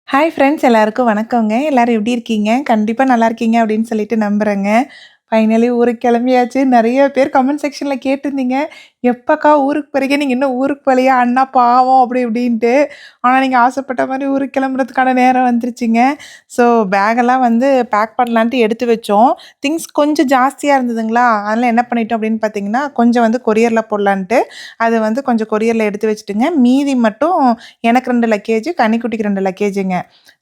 Hi friends எல்லாருக்கும் வணக்கங்க. எல்லாரும் எப்படி இருக்கீங்க? கண்டிப்பா நல்லா இருக்கீங்க அப்படின்னு சொல்லிட்டு நம்புறேங்க. ஃபைனலி ஊருக்கு கிளம்பியாச்சு. நெறைய பேர் கமெண்ட் செக்ஷன்ல கேட்டிருந்தீங்க. "எப்பக்கா ஊருக்கு போறீங்க? நீங்க இன்னும் ஊருக்கு போலயா? அண்ணா பாவம்" அப்படி இப்படின்ட்டு. ஆனா நீங்க ஆசைப்பட்ட மாரி ஊருக்கு கிளம்புறதுக்கான நேரம் வந்துருச்சுங்க. ஸோ பேக்கெல்லாம் வந்து பேக் பண்ணலான்ட்டு எடுத்து வச்சோம். திங்ஸ் கொஞ்சம் ஜாஸ்தியா இருந்ததுங்களா, அதனால என்ன பண்ணிட்டோம் அப்படின்னு பார்த்தீங்கன்னா, கொஞ்சம் வந்து கொரியர்ல போடலான்ட்டு, அது வந்து கொஞ்சம் கொரியர்ல எடுத்து வச்சுட்டுங்க. மீதி மட்டும் எனக்கு 2 லக்கேஜ், கன்னிக்குட்டிக்கு 2 லக்கேஜுங்க.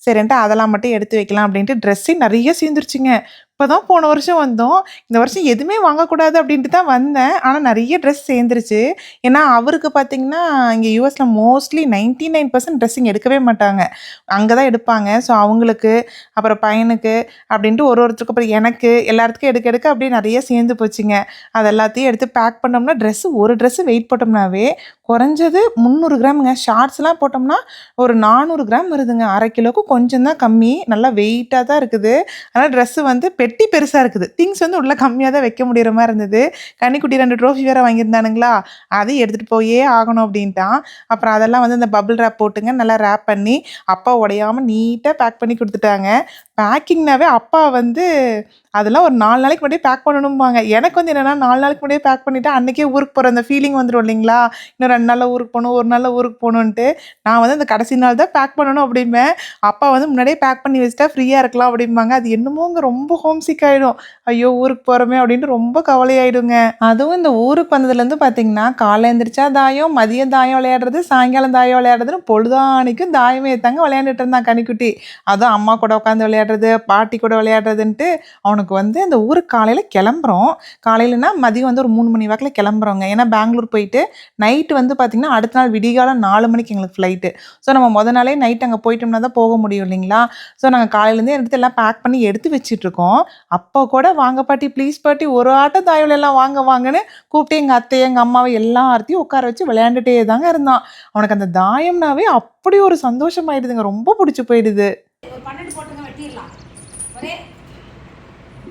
சரின்ட்டு அதெல்லாம் மட்டும் எடுத்து வைக்கலாம் அப்படின்ட்டு ட்ரெஸ்ஸே நெறைய சேர்ந்துருச்சுங்க. இப்பதான் போன வருஷம் வந்தோம். இந்த வருஷம் எதுவுமே வாங்கக்கூடாது அப்படின்ட்டு தான் வந்தேன். ஆனா நெறைய ட்ரெஸ் சேர்ந்துருச்சு. ஏன்னா அவருக்கு பார்த்தீங்கன்னா, இங்க யுஎஸ்ல மோஸ்ட்லி 99% ட்ரெஸ்ஸிங் எடுக்கவே மாட்டாங்க. அங்க தான் எடுப்பாங்க. ஸோ அவங்களுக்கு, அப்புறம் பையனுக்கு அப்படின்ட்டு ஒருத்தருக்கு அப்புறம் எனக்கு எல்லாத்துக்கும் எடுக்க எடுக்க அப்படியே நெறைய சேர்ந்து போச்சுங்க. அது எல்லாத்தையும் எடுத்து பேக் பண்ணோம்னா ஒரு ட்ரெஸ் வெயிட் போட்டோம்னாவே குறைஞ்சது 300 கிராமுங்க. ஷார்ட்ஸ்லாம் போட்டோம்னா ஒரு 400 கிராம் வருதுங்க. 1/2 கிலோவுக்கு கொஞ்சம் தான் கம்மி. நல்லா வெயிட்டா தான் இருக்குது. ஆனா ட்ரெஸ் வந்து பெட்டி பெருசா இருக்குது. திங்ஸ் வந்து உள்ள கம்மியா தான் வைக்க முடியிற மாரி இருந்தது. கன்னிக்குட்டி 2 ட்ரோஃபி வேற வாங்கியிருந்தானுங்களா, அதையும் எடுத்துட்டு போயே ஆகணும் அப்படின்ட்டான். அப்புறம் அதெல்லாம் வந்து இந்த பபிள் ராப் போட்டுங்க நல்லா ராப் பண்ணி, அப்பா உடையாம நீட்டா பேக் பண்ணி குடுத்துட்டாங்க. பேக்கிங்னாவே அப்பா வந்து அதெல்லாம் ஒரு 4 நாளைக்கு முன்னாடியே பேக் பண்ணணும்பாங்க. எனக்கு வந்து என்னன்னா 4 நாளைக்கு முன்னாடியே பேக் பண்ணிட்டா அன்னைக்கே ஊருக்கு போற அந்த ஃபீலிங் வந்துரும் இல்லைங்களா? இன்னும் 2 நாள்ல ஊருக்கு போணும், 1 நாள்ல ஊருக்கு போணுன்ட்டு. நான் வந்து அந்த கடைசி நாள் தான் பேக் பண்ணணும் அப்படிம்பேன். அப்பா வந்து முன்னாடியே பேக் பண்ணி வச்சுட்டா ஃப்ரீயா இருக்கலாம் அப்படிம்பாங்க. அது என்னமோங்க ரொம்ப ஹோம் சிக் ஆயிடும். ஐயோ! ஊருக்கு போறோமே அப்படின்னு ரொம்ப கவலையாயிடுங்க. அதுவும் இந்த ஊருக்கு வந்ததுலேருந்து பார்த்தீங்கன்னா, காலைல எந்திரிச்சா தாயம், மதியம் தாயம் விளையாடுறது, சாயங்காலம் தாயம் விளையாடுறதுன்னு பொழுதானைக்கும் தாயமே தாங்க விளையாண்டுட்டு இருந்தான் கன்னிக்குட்டி. அதுவும் அம்மா கூட உட்காந்து விளையாடுறது, பாட்டி கூட விளையாடுறதுன்ட்டு அவனுக்கு வந்து அந்த ஊருக்கு காலையில கிளம்புறோம். காலையிலனா மதியம் வந்து ஒரு 3 மணி வாக்குல கிளம்புறோங்க. ஏன்னா பெங்களூர் போயிட்டு நைட் வந்து பார்த்தீங்கன்னா, அடுத்த நாள் விடிகாலம் 4 மணிக்கு எங்களுக்கு ஃப்ளைட்டு. ஸோ நம்ம மொத நாளே நைட் அங்க போயிட்டோம்னா தான் போக முடியும் இல்லைங்களா? ஸோ நாங்க காலையிலேருந்தே எடுத்து எல்லாம் பேக் பண்ணி எடுத்து வச்சுட்ருக்கோம். அப்போ கூட "வாங்க பாட்டி, ப்ளீஸ் பாட்டி ஒரு ஆட்டம் தாயம் விளையாடலாம் வாங்க வாங்கன்னு" கூப்பிட்டு எங்க அத்தைய, எங்க அம்மாவ எல்லாத்தையும் உட்கார வச்சு விளையாண்டுட்டே தாங்க இருந்தான். அவனுக்கு அந்த தாயம்னாவே அப்படி ஒரு சந்தோஷமாயிடுதுங்க. ரொம்ப புடிச்சு போயிடுது. ஒரு 12 போட்டுங்க வெட்டிடலாம். ஒரே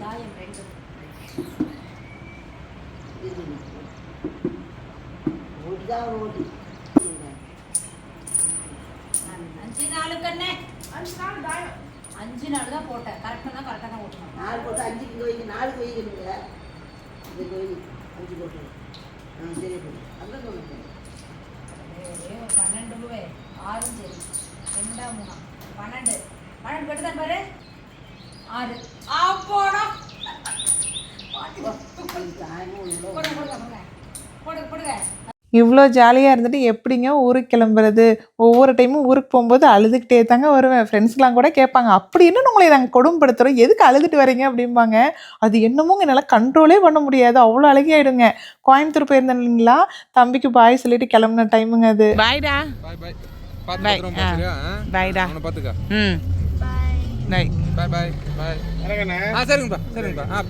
தாயம் 2 ஓடி 5 நாள் கண்ணே 5 நாள் தாயம் 5 நாள் தான் போட்டேன். கரெக்டா தான் ஓட்டணும். 4 போட்டு 5 இங்க வைங்க, 4 வைக்கிறீங்க. இது போய் 5 போட்டு. சரி போடு. அங்க போங்க. ஒரே ஒரு 12 ரூபாய் 6 சரி. 2 3 12 12 போட்டு தான் பாரு 6 அப்போடா போடுங்க இவ்ளோ ஜாலியா இருந்துட்டு எப்படிங்க ஊருக்கு கிளம்புறது? ஒவ்வொரு டைமும் ஊருக்கு போம்போது அழுதுகிட்டே தாங்க வருவேன். ஃப்ரெண்ட்ஸ்லாம் கூட கேட்பாங்க, "அப்படி என்ன உங்கள நாங்க கொடுமைப்படுத்துறோம்? எதுக்கு அழுதுட்டு வரீங்க?" அப்படிம்பாங்க. அது என்னமோங்க என்னால கண்ட்ரோலே பண்ண முடியாது. அவ்ளோ அழுகையாயிடுங்க. கோயம்புத்தூர் போயிருந்தேன் இல்லைங்களா, தம்பிக்கு பாய் சொல்லிட்டு கிளம்புன டைமுங்க அது. பாய்டா. பாய் பாய். பாத்து பத்திரமா சரியா? பாய்டா. அவனை பாத்துக்க. ம். பாய். பாய் பாய் பாய். இறங்கண்ணே. சரிங்கப்பா சரிங்கப்பா.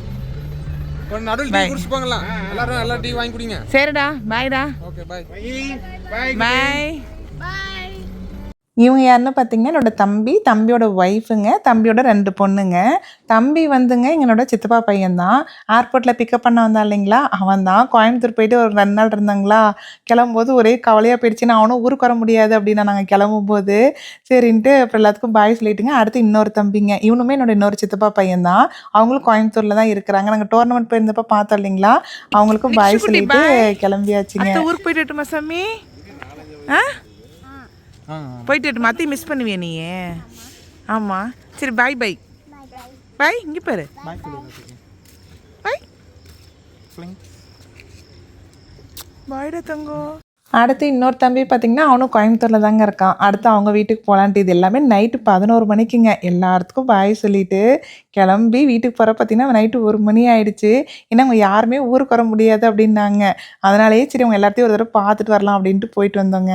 ஒரு நடுவில் டீ குடிச்சு போங்களா? எல்லாரும் எல்லா டீ வாங்கி குடிங்க. சரிடா. பாய்டா. Okay bye. பாய். பாய். இவங்க யாருன்னு பார்த்தீங்கன்னா, என்னோட தம்பி, தம்பியோட ஒய்ஃபுங்க, தம்பியோட 2 பொண்ணுங்க. தம்பி வந்துங்க எங்களோட சித்தப்பா பையன் தான். ஏர்போர்ட்டில் பிக்கப் பண்ண வந்தான் இல்லைங்களா, அவன் தான். கோயம்புத்தூர் போயிட்டு ஒரு 2 நாள் இருந்தாங்களா, கிளம்பும்போது ஒரே கவலையாக போயிடுச்சு. நான் அவனும் ஊருக்கு வர முடியாது அப்படின்னா நாங்கள் கிளம்பும்போது. சரின்ட்டு அப்புறம் எல்லாத்துக்கும் பாய் சொல்லிட்டுங்க. அடுத்து இன்னொரு தம்பிங்க, இவனுமே என்னோட இன்னொரு சித்தப்பா பையன் தான். அவங்களும் கோயம்புத்தூரில் தான் இருக்கிறாங்க. நாங்கள் டோர்னமெண்ட் போயிருந்தப்போ பார்த்தோம் இல்லைங்களா, அவங்களுக்கும் பாய் சொல்லிட்டு கிளம்பியாச்சுங்க. ஊருக்கு போயிட்டு வரட்டுமா சாமி? போயிட்டு வரட்டுமா? அத்தையும் மிஸ் பண்ணுவியா நீ? ஆமாம். சரி பாய் பாய் பாய். இங்கே பாரு பாய். பாய்டா தங்கம். அடுத்து இன்னொரு தம்பி பார்த்திங்கன்னா, அவனும் கோயம்புத்தூரில் தாங்க இருக்கான். அடுத்து அவங்க வீட்டுக்கு போகலான்ட்டு இது எல்லாமே நைட்டு 11 மணிக்குங்க. எல்லாத்துக்கும் பாய் சொல்லிவிட்டு கிளம்பி வீட்டுக்கு போகிற பார்த்திங்கன்னா நைட்டு 1 மணி ஆகிடுச்சு. ஏன்னா அவங்க யாருமே ஊருக்கு வர முடியாது அப்படின்னாங்க. அதனாலேயே சரி அவங்க எல்லாத்தையும் ஒரு தடவை பார்த்துட்டு வரலாம் அப்படின்ட்டு போயிட்டு வந்தோங்க.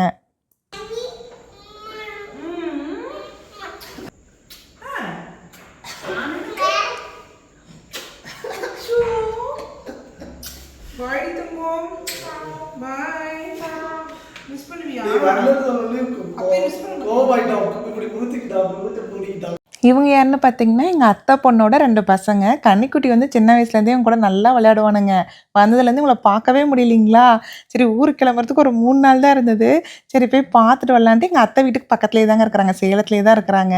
இவங்க யாருன்னு பார்த்தீங்கன்னா, எங்க அத்தை பொண்ணோட 2 பசங்க. கன்னிக்குட்டி வந்து சின்ன வயசுலேருந்தே இவங்க கூட நல்லா விளையாடுவானுங்க. வந்ததுலேருந்து இவங்கள பார்க்கவே முடியலைங்களா, சரி ஊருக்கு கிளம்புறதுக்கு ஒரு 3 நாள் தான் இருந்தது. சரி போய் பார்த்துட்டு வரலான்ட்டு எங்க அத்தை வீட்டுக்கு பக்கத்துலேயே தாங்க இருக்கிறாங்க. சேலத்திலேயே தான் இருக்கிறாங்க.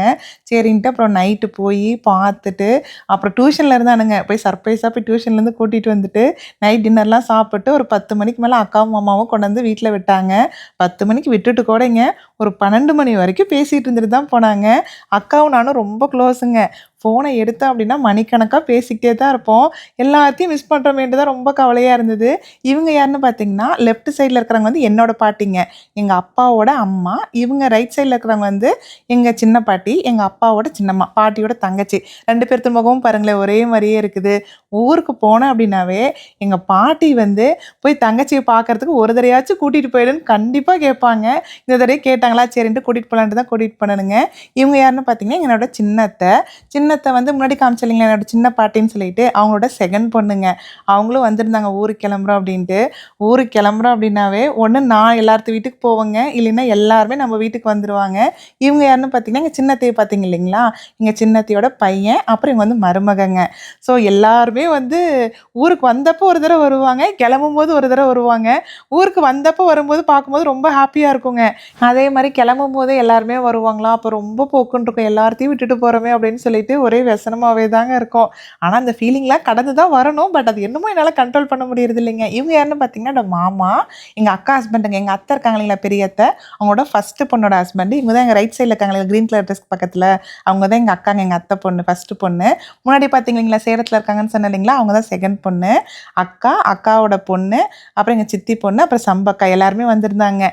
சரின்ட்டு அப்புறம் நைட்டு போய் பார்த்துட்டு, அப்புறம் டியூஷன்ல இருந்தானுங்க. போய் சர்ப்ரைஸா போய் டியூஷன்லேருந்து கூட்டிட்டு வந்துட்டு, நைட் டின்னர்லாம் சாப்பிட்டு ஒரு 10 மணிக்கு மேல அக்காவும், மாமாவும் கொண்டு வந்து வீட்ல விட்டாங்க. 10 மணிக்கு விட்டுட்டு கூடங்க, ஒரு 12 மணி வரைக்கும் பேசிட்டு இருந்துட்டு தான் போனாங்க. அக்காவும் நானும் ரொம்ப க்ளோஸுங்க. ஃபோனை எடுத்தோம் அப்படின்னா மணிக்கணக்கா பேசிக்கிட்டே தான் இருப்போம். எல்லாத்தையும் மிஸ் பண்ணுறோமேன்ட்டு தான் ரொம்ப கவலையா இருந்தது. இவங்க யாருன்னு பார்த்தீங்கன்னா, லெஃப்ட் சைட்ல இருக்கிறவங்க வந்து என்னோட பாட்டிங்க. எங்க அப்பாவோட அம்மா. இவங்க ரைட் சைட்ல இருக்கிறவங்க வந்து எங்க சின்ன பாட்டி, எங்க அப்பாவோட சின்னம்மா, பாட்டியோட தங்கச்சி. 2 பேர்த்து முகமும் பாருங்களேன் ஒரே மாரியே இருக்குது. ஊருக்கு போனேன் அப்படின்னாவே, எங்க பாட்டி வந்து போய் தங்கச்சிய பார்க்கறதுக்கு ஒரு தடவையாச்சும் கூட்டிட்டு போயிடுன்னு கண்டிப்பா கேட்பாங்க. இந்த தடவை கேட்டாங்களா, சரின்ட்டு கூட்டிட்டு போலான்ட்டு தான் கூட்டிட்டு போனேனுங்க. இவங்க யாருன்னு பார்த்தீங்கன்னா, என்னோட சின்ன அத்தை. சின்ன அத்தை வந்து முன்னாடி காமிச்சேன் இல்லைங்களா, என்னோட சின்ன பாட்டின்னு சொல்லிட்டு, அவங்களோட செகண்ட் பொண்ணுங்க. அவங்களும் வந்திருந்தாங்க ஊருக்கு கிளம்புறோம் அப்படின்ட்டு. ஊருக்கு கிளம்புறோம் அப்படின்னாவே, ஒண்ணு நான் எல்லார்த்து வீட்டுக்கு போவேங்க, இல்லைன்னா எல்லாருமே நம்ம வீட்டுக்கு வந்துருவாங்க. இவங்க யாருன்னு பார்த்தீங்கன்னா, எங்க சின்ன அத்தைய பார்த்தீங்க இல்லைங்களா, எங்க சின்ன அத்தையோட பையன், அப்புறம் இவங்க வந்து மருமகங்க. ஸோ எல்லாருமே வந்து ஊருக்கு வந்தப்போ ஒரு தடவ வருவாங்க, கிளம்பும்போது ஒரு தடவ வருவாங்க. ஊருக்கு வந்தப்போ வரும்போது பார்க்கும்போது ரொம்ப ஹாப்பியா இருக்குங்க. அதே மாரி கிளம்பும்போதே எல்லாருமே வருவாங்களா, அப்போ ரொம்ப போக்குன்னு இருக்கும். எல்லாத்தையும் விட்டுட்டு போறோமே அப்படின்னு சொல்லிட்டு ஒரே व्यசனமாவே தாங்க இருக்கும். ஆனா அந்த ஃபீலிங்லாம் கடந்து தான் வரணும். பட் அது என்னமோ என்னால கண்ட்ரோல் பண்ண முடியறது இல்லைங்க. இவங்க யாருன்னு பார்த்தீங்கன்னா, என்னோட மாமா, எங்க அக்கா ஹஸ்பண்டுங்க. எங்க அத்தை இருக்காங்க இல்லைங்களா, பெரிய அத்தை, அவங்களோட ஃபர்ஸ்ட் பொண்ணோட ஹஸ்பண்ட். இவங்க தான் எங்க ரைட் சைட்ல இருக்காங்க இல்லையா, கிரீன் கலர் ட்ரெஸ்க்கு பக்கத்துல. அவங்க தான் எங்க அக்காங்க, எங்க அத்தை பொண்ணு, ஃபர்ஸ்ட் பொண்ணு. முன்னாடி பார்த்தீங்க இல்லைங்களா, சேலத்துல இருக்காங்கன்னு சொன்னேன் இல்லைங்களா, அவங்க தான் செகண்ட் பொண்ணு. அக்கா, அக்காவோட பொண்ணு, அப்புறம் எங்க சித்தி பொண்ணு, அப்புறம் சம்பக்கா எல்லாருமே வந்திருந்தாங்க.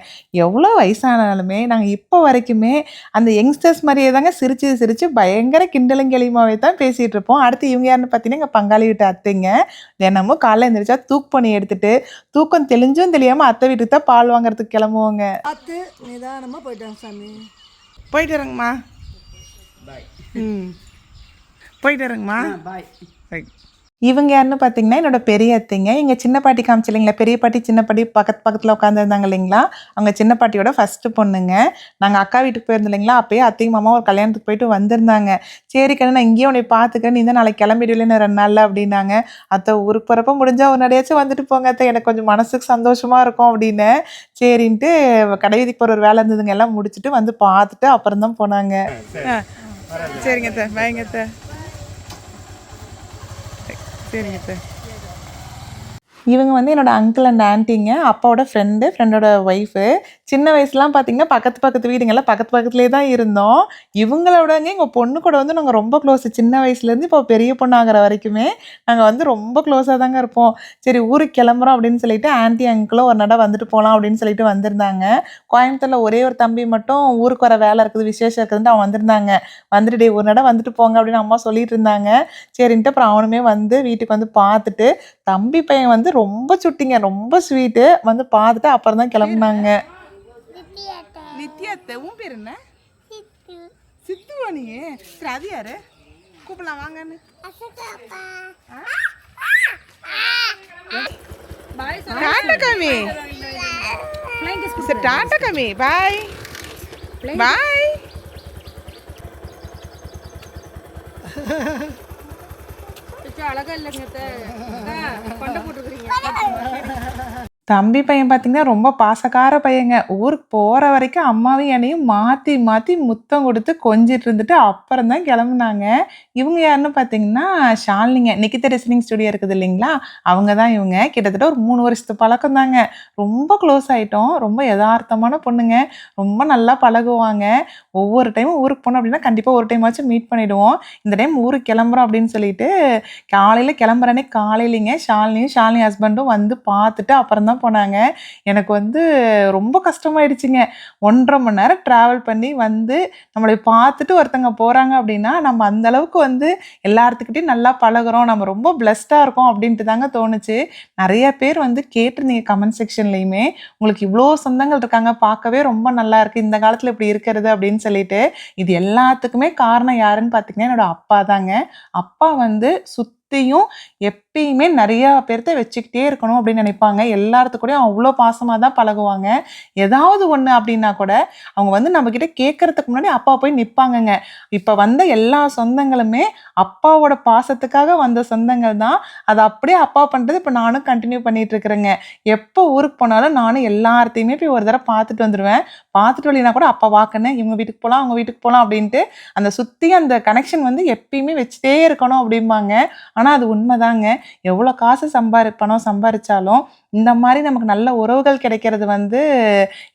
எவ்வளோ வயசானாலுமே நாங்க இப்போ வரைக்குமே அந்த யங்ஸ்டர்ஸ் மாரியே தாங்க சிரிச்சு சிரிச்சு பயங்கர கிண்டலும் கேலியுமாவே தான் பேசிட்டு இருப்போம். அடுத்து இவங்க யாருன்னு பார்த்தீங்கன்னா, எங்க பங்காளி வீட்டு அத்தைங்க. தினமும் காலைல எந்திரிச்சா தூக்குப்பணி எடுத்துட்டு, தூக்கம் தெளிஞ்சும் தெரியாம அத்தை வீட்டுக்கு தான் பால் வாங்குறதுக்கு கிளம்புவோங்க. பார்த்து நிதானமாக போயிட்டாங்க சாமி. போயிட்டு வரேங்கம்மா. பாய். போயிட்டு வரேங்கம்மா. பாய். ரைட். இவங்க யாருன்னு பார்த்தீங்கன்னா, என்னோட பெரிய அத்தைங்க. எங்க சின்ன பாட்டி காமிச்சேன் இல்லைங்களா, பெரிய பாட்டி, சின்ன பாட்டி பக்கத்துல உட்காந்துருந்தாங்க இல்லைங்களா, அவங்க சின்ன பாட்டியோட ஃபர்ஸ்ட் பொண்ணுங்க. நாங்க அக்கா வீட்டுக்கு போயிருந்தோம் இல்லைங்களா, அப்பயே அத்தையும் மாமாவும் ஒரு கல்யாணத்துக்கு போயிட்டு வந்திருந்தாங்க. சரி கண்ணு, நான் இங்கேயே உன்னை பார்த்துக்கிறேன், நீ தான் நாளைக்கு கிளம்பிடுவில்ல இன்னும் 2 நாள்ல அப்படின்னாங்க. அத்தை ஊருக்கு போகிறப்ப முடிஞ்சா ஒரு நடையாச்சும் வந்துட்டு போங்க அத்தை, எனக்கு கொஞ்சம் மனசுக்கு சந்தோஷமா இருக்கும் அப்படின்னு. சரின்ட்டு கடைவீதிக்கு போகிற ஒரு வேலை இருந்ததுங்க, எல்லாம் முடிச்சுட்டு வந்து பார்த்துட்டு அப்புறம் தான் போனாங்க. சரிங்க அத்தை, பாய்ங்க அத்தை. சரிங்க சார். இவங்க வந்து என்னோட அங்கிள் அண்ட் ஆன்ட்டிங்க. அப்பாவோட ஃப்ரெண்டோட ஒய்ஃபு. சின்ன வயசுலாம் பார்த்தீங்கன்னா, பக்கத்து வீடுங்கலாம் பக்கத்து பக்கத்துலேயே தான் இருந்தோம். இவங்களோடங்க எங்க பொண்ணு கூட வந்து நாங்க ரொம்ப க்ளோஸு. சின்ன வயசுலேருந்து இப்போ பெரிய பொண்ணு ஆகுற வரைக்குமே நாங்க வந்து ரொம்ப க்ளோஸா தாங்க இருப்போம். சரி ஊருக்கு கிளம்புறோம் அப்படின்னு சொல்லிட்டு ஆன்ட்டி, அங்கிளும் ஒரு நட வந்துட்டு போலாம் அப்படின்னு சொல்லிட்டு வந்திருந்தாங்க. கோயம்புத்தூர்ல ஒரே ஒரு தம்பி மட்டும் ஊருக்கு வர வேலை இருக்குது, விசேஷம் இருக்குதுன்ட்டு அவன் வந்திருந்தாங்க. வந்துட்டு டேய் ஒரு நட வந்துட்டு போங்க அப்படின்னு அம்மா சொல்லிட்டு இருந்தாங்க. சரின்ட்டு அப்புறம் அவனுமே வந்து வீட்டுக்கு வந்து பார்த்துட்டு, தம்பி பையன் வந்து ரொம்ப சுட்டிங்க, ரொம்ப ஸ்வீட்டு. வந்து பார்த்துட்டு அப்புறம் தான் கிளம்புனாங்க. நித்யா அத்தை, உன் பேர் என்ன? சித்துவா நீ? சரி அது யாரு? கூப்பிடலாம் வாங்கன்னு. டாட்டா காமி. சரி டாட்டா காமி. பாய் பாய். அழகா இல்லைங்க கொண்ட போட்டுருக்கீங்க. தம்பி பையன் பார்த்தீங்கன்னா, ரொம்ப பாசக்கார பையங்க. ஊருக்கு போற வரைக்கும் அம்மாவையும் என்னையும் மாத்தி மாத்தி முத்தம் குடுத்து கொஞ்சிட்டு இருந்துட்டு அப்புறம் தான் கிளம்புனாங்க. இவங்க யாருன்னு பார்த்தீங்கன்னா, ஷாலினிங்க. நிக்கிதா ரெஸ்லிங் ஸ்டுடியோ இருக்குது இல்லைங்களா, அவங்க தான் இவங்க. கிட்டத்தட்ட ஒரு 3 வருஷத்து பழக்கம் தாங்க. ரொம்ப க்ளோஸ் ஆயிட்டோம். ரொம்ப எதார்த்தமான பொண்ணுங்க. ரொம்ப நல்லா பழகுவாங்க. ஒவ்வொரு டைமும் ஊருக்கு போனோம் அப்படின்னா, கண்டிப்பா ஒரு டைமாச்சும் மீட் பண்ணிடுவோம். இந்த டைம் ஊருக்கு கிளம்புறோம் அப்படின்னு சொல்லிட்டு, காலையில கிளம்புற அன்னைக்கு காலையிலேங்க ஷாலினி ஹஸ்பண்டும் வந்து பார்த்துட்டு அப்புறம் தான் போனாங்க. எனக்கு வந்து ரொம்ப கஷ்டமாயிடுச்சுங்க. 1 1/2 மணி நேரம் டிராவல் பண்ணி வந்து நம்மளை பார்த்துட்டு ஒருத்தங்க போறாங்க அப்படின்னா, நம்ம அந்த அளவுக்கு வந்து எல்லாத்துக்கிட்டையும் நல்லா பழகுறோம், நம்ம ரொம்ப பிளெஸ்டா இருக்கோம் அப்படின்ட்டு தாங்க தோணுச்சு. நிறைய பேர் வந்து கேட்டிருந்தீங்க கமெண்ட் செக்ஷன்லயுமே, உங்களுக்கு இவ்வளோ சொந்தங்கள் இருக்காங்க, பார்க்கவே ரொம்ப நல்லா இருக்கு, இந்த காலத்துல இப்படி இருக்கிறது அப்படின்னு சொல்லிட்டு. இது எல்லாத்துக்குமே காரணம் யாருன்னு பார்த்தீங்கன்னா, என்னோட அப்பா தாங்க. அப்பா வந்து சுத்தியும் எப்பயுமே நிறையா பேர்த்த வச்சுக்கிட்டே இருக்கணும் அப்படின்னு நினைப்பாங்க. எல்லாத்துக்கூடயும் அவ்வளோ பாசமா தான் பழகுவாங்க. ஏதாவது ஒண்ணு அப்படின்னா கூட, அவங்க வந்து நம்மகிட்ட கேட்கறதுக்கு முன்னாடி அப்பா போய் நிப்பாங்கங்க. இப்ப வந்த எல்லா சொந்தங்களுமே அப்பாவோட பாசத்துக்காக வந்த சொந்தங்கள் தான். அத அப்படியே அப்பா பண்றது இப்ப நானும் கன்டின்யூ பண்ணிட்டு இருக்கிறேங்க. எப்போ ஊருக்கு போனாலும் நானும் எல்லார்த்தையுமே போய் ஒரு தடவ பார்த்துட்டு வந்துருவேன். பார்த்துட்டு வரலைன்னா கூட அப்பா வா கண்ணு, இவங்க வீட்டுக்கு போலாம், அவங்க வீட்டுக்கு போலாம் அப்படின்ட்டு அந்த சுத்தி அந்த கனெக்ஷன் வந்து எப்பயுமே வச்சுட்டே இருக்கணும் அப்படிம்பாங்க. ஆனா அது உண்மைதாங்க. எவ்வளோ காசு பணம் சம்பாரிச்சாலும், இந்த மாரி நமக்கு நல்ல உறவுகள் கிடைக்கிறது வந்து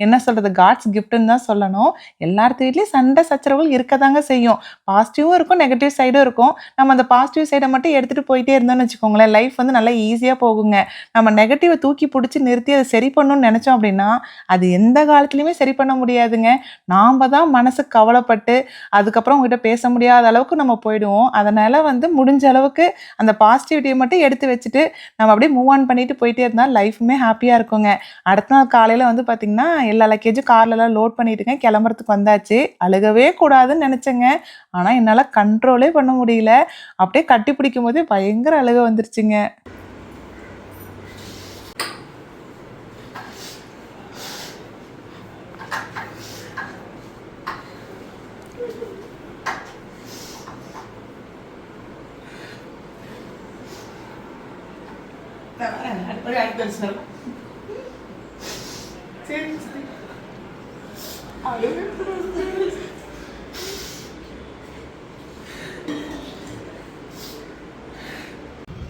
என்ன சொல்றது? காட்ஸ் கிஃப்ட்ன்னு தான் சொல்லணும். எல்லார்த்து வீட்லயும் சண்டை சச்சரவுகள் இருக்கதாங்க செய்யும். பாசிட்டிவும் இருக்கும், நெகட்டிவ் சைடும் இருக்கும். நம்ம அந்த பாசிட்டிவ் சைட மட்டும் எடுத்துட்டு போயிட்டே இருந்தோம்னு வச்சுக்கோங்களேன், லைஃப் வந்து நல்லா ஈஸியா போகுங்க. நம்ம நெகட்டிவ தூக்கி புடிச்சு நிறுத்தி அத சரி பண்ணணும்னு நெனச்சோம் அப்படின்னா, அது எந்த காலத்துலயுமே சரி பண்ண முடியாதுங்க. நாம தான் மனசு கவலைப்பட்டு, அதுக்கப்புறம் அவங்ககிட்ட பேச முடியாத அளவுக்கு நம்ம போயிடுவோம். அதனால வந்து முடிஞ்ச அளவுக்கு அந்த பாசிட்டிவிட்டிய மட்டும் எடுத்து வச்சுட்டு, நம்ம அப்படியே மூவ் ஆன் பண்ணிட்டு போயிட்டே இருந்தா லைஃப்புமே ஹாப்பியா இருக்குங்க. அடுத்த நாள் காலையில வந்து பார்த்தீங்கன்னா, எல்லா லக்கேஜும் கார்லலாம் லோட் பண்ணிட்டுங்க கிளம்புறதுக்கு வந்தாச்சு. அழுகவே கூடாதுன்னு நெனச்சேங்க. ஆனா என்னால கண்ட்ரோலே பண்ண முடியல. அப்படியே கட்டி பிடிக்கும்போதே பயங்கர அழுகை வந்துருச்சுங்க.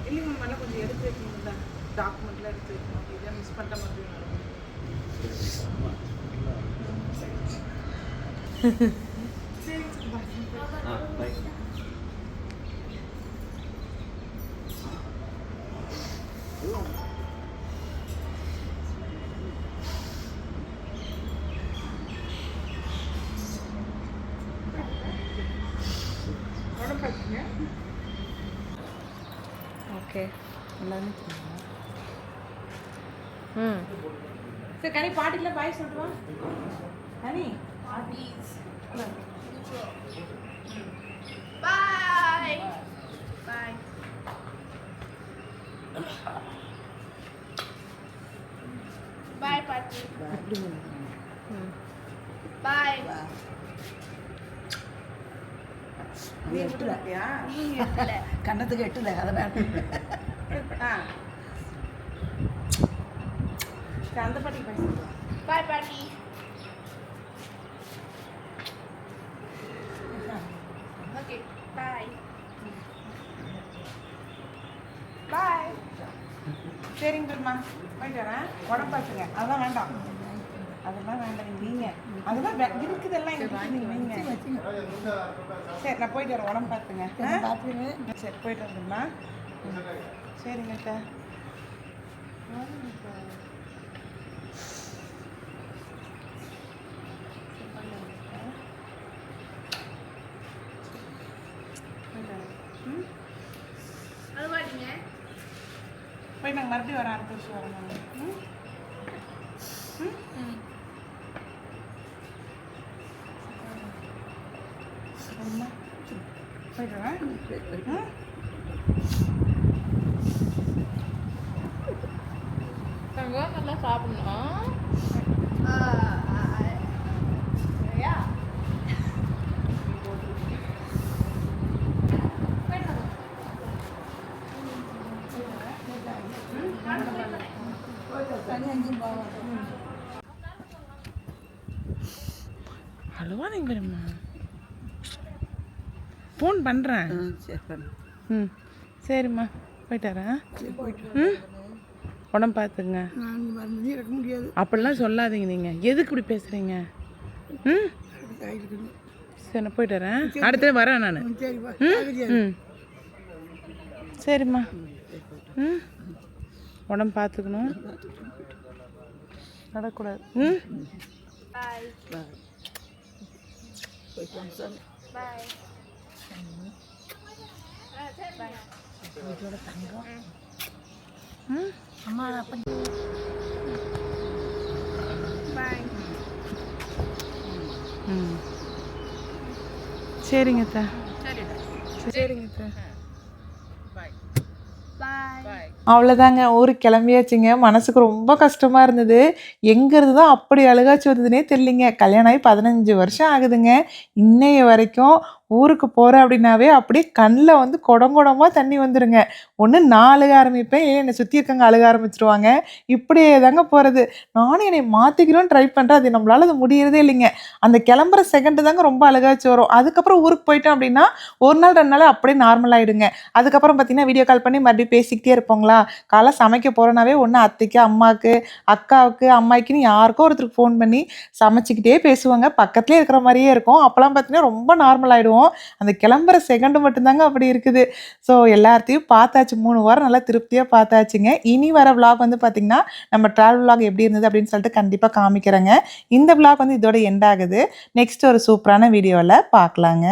இல்லைங்க மேடம், கொஞ்சம் எடுத்து வைக்கணும் தான். டாக்குமெண்ட்லாம் எடுத்து வைக்கணும். இதை மிஸ் பண்ணிட்ட மாதிரி ஓகே, எல்லாருமே சரி கனி, பாட்டிக்கெல்லாம் பாய் சொல்லிட்டு வா. கனி பாட்டிஸ் Bye. Bye. Bye, Pati. Bye. நீ எட்டுலையா? கண்ணத்துக்கு எட்டுல அதனால. அந்த பாட்டிக்கு பாய் சொல்லுவா. Bye, Pati. Okay. Bye. Bye. சரிங்க பெருமா, போயிட்டு வரேன். உடம்பு பார்த்துங்க. அதெல்லாம் வேண்டாம், அதெல்லாம் வேண்டாம். நீங்கள் வீங்க, அதெல்லாம் இருக்குதெல்லாம் எங்கள் வீங்க. சரி நான் போயிட்டு வரேன். உடம்பு பார்த்துங்க. சரி போயிட்டு வந்துடுமா? சரிங்க அக்கா. போய் நாங்கள் மறுபடியும் வர அடுத்த வருஷம் வரணும். போயிட்டு வரேன். நல்லா சாப்பிடணும். ஹலோவா நீங்கள் பெருமா, ஃபோன் பண்ணுறேன். சரி பண்ணு. ம் சரிம்மா, போயிட்டு வரேன். ம் உடம்பு பார்த்துங்க. நான் மருந்து இருக்க முடியாது. அப்படிலாம் சொல்லாதீங்க. நீங்கள் எதுக்கு இப்படி பேசுகிறீங்க? ம் சரி நான் போயிட்டு வரேன். அடுத்து வரேன் நான். சரிப்பா. ம் சரிம்மா. ம் உடம்பு பார்த்துக்கணும், நடக்கூடாது. ம் Bye. போயிட்டு வாங்க சார். Bye. Bye. வீட்டோட தங்கம். ம் அம்மா அப்பா. Bye. ம் சரிங்க அத்தா. சரி. சரிங்க அத்தா. பாய். பாய். அவ்வளோதாங்க ஊருக்கு கிளம்பியாச்சுங்க. மனசுக்கு ரொம்ப கஷ்டமா இருந்தது. எங்கேருந்து தான் அப்படி அழுகாச்சி வந்ததுன்னே தெரியலிங்க. கல்யாணம் ஆகி 15 வருஷம் ஆகுதுங்க. இன்னைய வரைக்கும் ஊருக்கு போகிறேன் அப்படின்னாவே அப்படியே கண்ணில் வந்து குடம் குடமாக தண்ணி வந்துருங்க. ஒன்று நான் அழுக ஆரம்பிப்பேன், இல்லை என்னை சுற்றி இருக்கவங்க அழுக ஆரம்பிச்சிருவாங்க. இப்படியே தாங்க போகிறது. நானும் என்னை மாற்றிக்கணும்னு ட்ரை பண்ணுறேன். அது நம்மளால் அது முடியறதே இல்லைங்க. அந்த கிளம்புற செகண்டு தாங்க ரொம்ப அழுகாச்சி வரும். அதுக்கப்புறம் ஊருக்கு போயிட்டோம் அப்படின்னா 1 நாள் 2 நாள் அப்படியே நார்மல் ஆகிடுங்க. அதுக்கப்புறம் பார்த்தீங்கன்னா வீடியோ கால் பண்ணி மறுபடியும் பேசிக்கிட்டே இருப்போங்களா. காலைல சமைக்க போகிறோன்னாவே ஒன்று அத்தைக்கு, அம்மாவுக்கு, அக்காவுக்கு, அம்மாய்க்குன்னு யாருக்கோ ஒருத்தருக்கு ஃபோன் பண்ணி சமைச்சிக்கிட்டே பேசுவாங்க. பக்கத்துலேயே இருக்கிற மாதிரியே இருக்கும். அப்போலாம் பார்த்தீங்கன்னா ரொம்ப நார்மல் ஆகிடுவோம். அந்த கிளம்புற செகண்டு மட்டும்தாங்க அப்படி இருக்குது. ஸோ எல்லாத்தையும் பார்த்தாச்சு. 3 வாரம் நல்லா திருப்தியாக பார்த்தாச்சுங்க. இனி வர விளாக் வந்து பார்த்திங்கன்னா நம்ம ட்ராவல் விளாக் எப்படி இருந்தது அப்படின்னு சொல்லிட்டு கண்டிப்பாக காமிக்கிறேங்க. இந்த விளாக் வந்து இதோட எண்ட் ஆகுது. நெக்ஸ்ட் ஒரு சூப்பரான வீடியோவில் பார்க்கலாங்க.